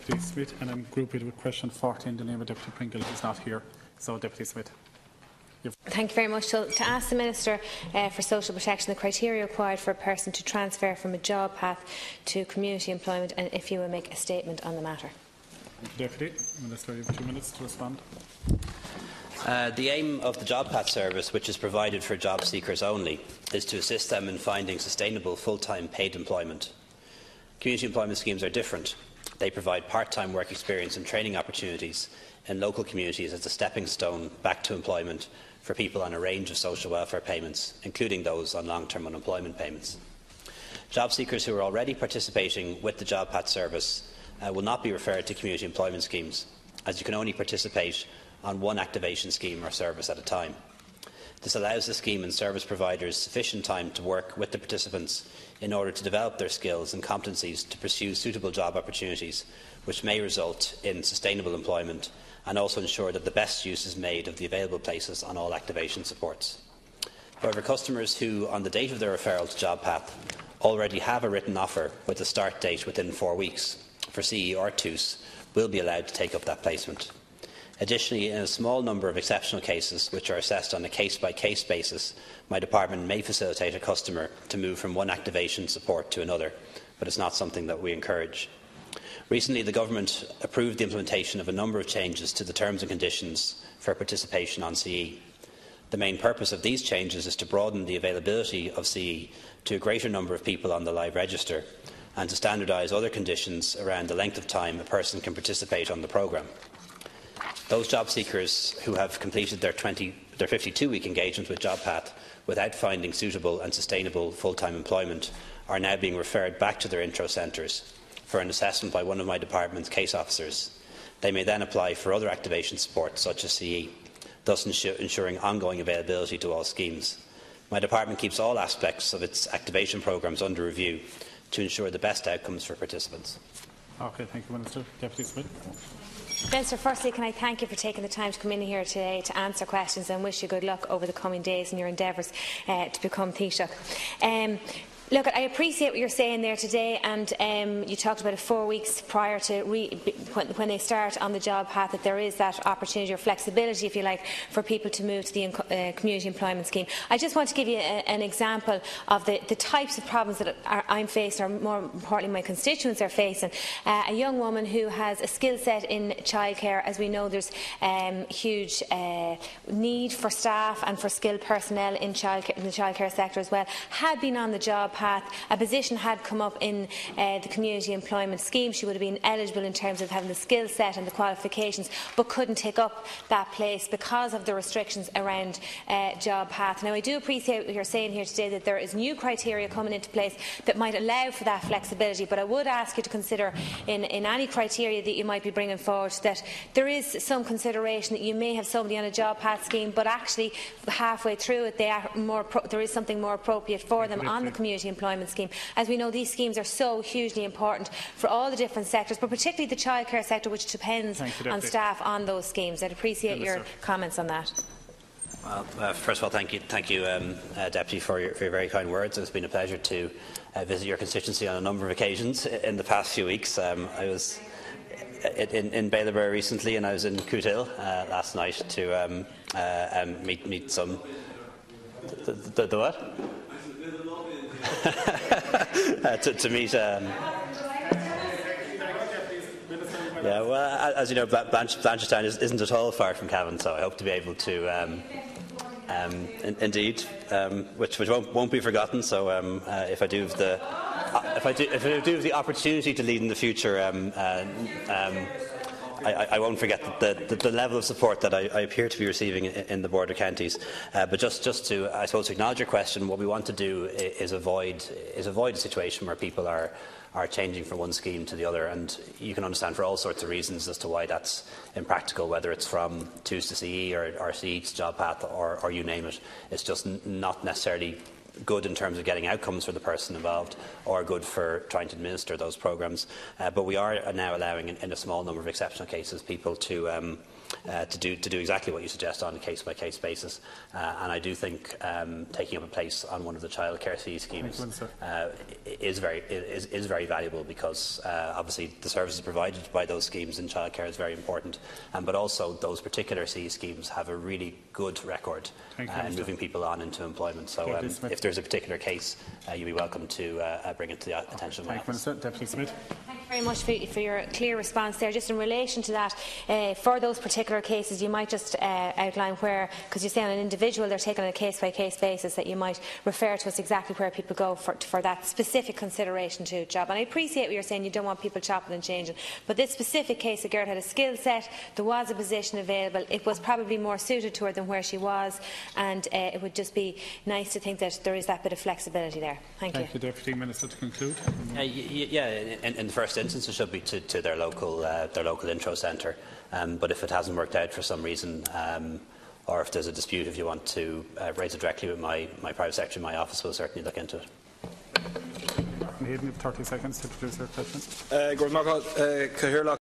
Deputy Smith, and I'm grouped with question 14 in the name of Deputy Pringle, who is not here. So, Deputy Smith. Thank you very much. So, to ask the Minister for Social Protection the criteria required for a person to transfer from a job path to community employment, and if you will make a statement on the matter. Thank you, Deputy. Minister, you have 2 minutes to respond. The aim of the Jobpath service, which is provided for job seekers only, is to assist them in finding sustainable full-time paid employment. Community employment schemes are different. They provide part-time work experience and training opportunities in local communities as a stepping stone back to employment for people on a range of social welfare payments, including those on long-term unemployment payments. Job seekers who are already participating with the Jobpath service will not be referred to community employment schemes, as you can only participate on one activation scheme or service at a time. This allows the scheme and service providers sufficient time to work with the participants in order to develop their skills and competencies to pursue suitable job opportunities, which may result in sustainable employment, and also ensure that the best use is made of the available places on all activation supports. However, customers who, on the date of their referral to Jobpath, already have a written offer with a start date within 4 weeks for CE or TUS will be allowed to take up that placement. Additionally, in a small number of exceptional cases, which are assessed on a case-by-case basis, my department may facilitate a customer to move from one activation support to another, but it is not something that we encourage. Recently, the Government approved the implementation of a number of changes to the terms and conditions for participation on CE. The main purpose of these changes is to broaden the availability of CE to a greater number of people on the live register and to standardise other conditions around the length of time a person can participate on the programme. Those job seekers who have completed their 52-week engagement with Jobpath without finding suitable and sustainable full-time employment are now being referred back to their intro centres for an assessment by one of my department's case officers. They may then apply for other activation support, such as CE, thus ensuring ongoing availability to all schemes. My department keeps all aspects of its activation programmes under review to ensure the best outcomes for participants. Okay, thank you, Minister. Deputy Smith. Minister, firstly, can I thank you for taking the time to come in here today to answer questions, and wish you good luck over the coming days in your endeavours to become Taoiseach. Look, I appreciate what you're saying there today, and you talked about it 4 weeks prior to when they start on the job path, that there is that opportunity or flexibility, if you like, for people to move to the community employment scheme. I just want to give you an example of the types of problems that I'm facing, or more importantly my constituents are facing. A young woman who has a skill set in childcare. As we know, there's huge need for staff and for skilled personnel in the childcare sector as well, had been on the job path. A position had come up in the community employment scheme. She would have been eligible in terms of having the skill set and the qualifications, but couldn't take up that place because of the restrictions around Jobpath. Now, I do appreciate what you're saying here today, that there is new criteria coming into place that might allow for that flexibility, but I would ask you to consider in any criteria that you might be bringing forward that there is some consideration that you may have somebody on a Jobpath scheme, but actually halfway through it there is something more appropriate for them on the community employment scheme. As we know, these schemes are so hugely important for all the different sectors, but particularly the childcare sector, which depends on staff on those schemes. I'd appreciate your comments on that. Well, first of all, thank you, Deputy, for your very kind words. It's been a pleasure to visit your constituency on a number of occasions in the past few weeks. I was in Bailieborough recently, and I was in Cootehill last night to meet some. The what? to meet. Yeah, well, as you know, Blanchardstown isn't at all far from Cavan, so I hope to be able to, indeed, which won't be forgotten. So, if I do have the opportunity to lead in the future, I won't forget the level of support that I appear to be receiving in the border counties. But just to, I suppose, to acknowledge your question, what we want to do is avoid a situation where people are changing from one scheme to the other, and you can understand for all sorts of reasons as to why that's impractical, whether it's from TUS to CE or CE to Jobpath or you name it. It's just not necessarily good in terms of getting outcomes for the person involved, or good for trying to administer those programmes. But we are now allowing, in a small number of exceptional cases, people to do exactly what you suggest on a case-by-case basis. And I do think taking up a place on one of the childcare fee schemes is very valuable, because obviously the services provided by those schemes in childcare is very important. But also those particular CE schemes have a really good record in moving people on into employment. So if there's a particular case, you'll be welcome to bring it to the attention of my office. Deputy Smith. Thank you very much for your clear response there. Just in relation to that, for those particular cases, you might just outline where, because you say on an individual they're taken on a case-by-case basis, that you might refer to us exactly where people go for that specific consideration to a job. And I appreciate what you're saying, you don't want people chopping and changing. But this specific case, a girl had a skill set, there was a position available, it was probably more suited to her than where she was, and it would just be nice to think that there is that bit of flexibility there. Thank you. Thank you, Deputy Minister. To conclude. In the first instance, it should be to their local intro centre. But if it hasn't worked out for some reason, or if there's a dispute, if you want to raise it directly with my private secretary in my office, we'll certainly look into it. 30 seconds to produce your question.